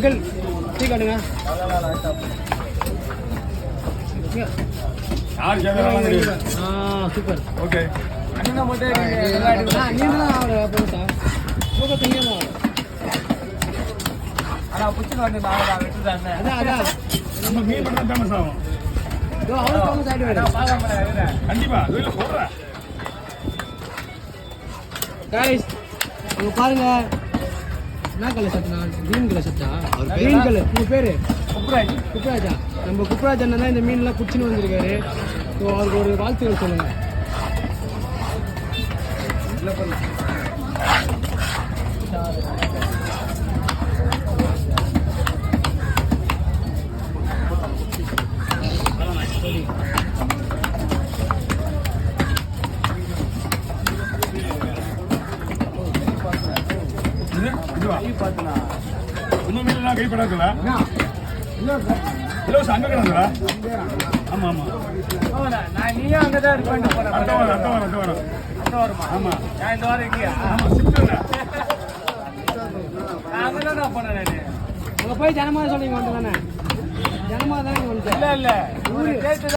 Uncle tea காட்டுங்க. Super. Okay நீதான் போட்டா தூக்கத்து நீ தான். அதான் அதான் நம்ம மீன் மட்டும் தான் ஃபேமஸ் ஆகும். கண்டிப்பா போடுறேன். கைஸ் இங்க பாருங்க, என்ன கலர் சட்டா? கிரீன் கலர் சட்டா. Green colour. உங்க பேரு குப்ராஜா. நம்ம குப்ராஜ் அண்ணன் தான் இந்த மீன்லாம் குச்சின்னு வந்திருக்காரு. ஸோ அவருக்கு ஒரு வாழ்த்துக்கள் சொல்லுங்க. இன்னும் மீன்லாம் கைப்படாதுல இல்லை அங்கே கிடந்துடா. ஆமாம் ஆமாம் நீயும் அங்கதான் இருப்பேன். அடுத்த வாரம் ஆமாம் நான் இந்த வாரம் இல்லையா? ஆமாம் ஷிஃப்ட் அங்கதான் போனேன் நானு. அங்கே போய் ஜனமாக சொன்னீங்க வந்து தானே? ஜனமாக தானே வந்து இல்ல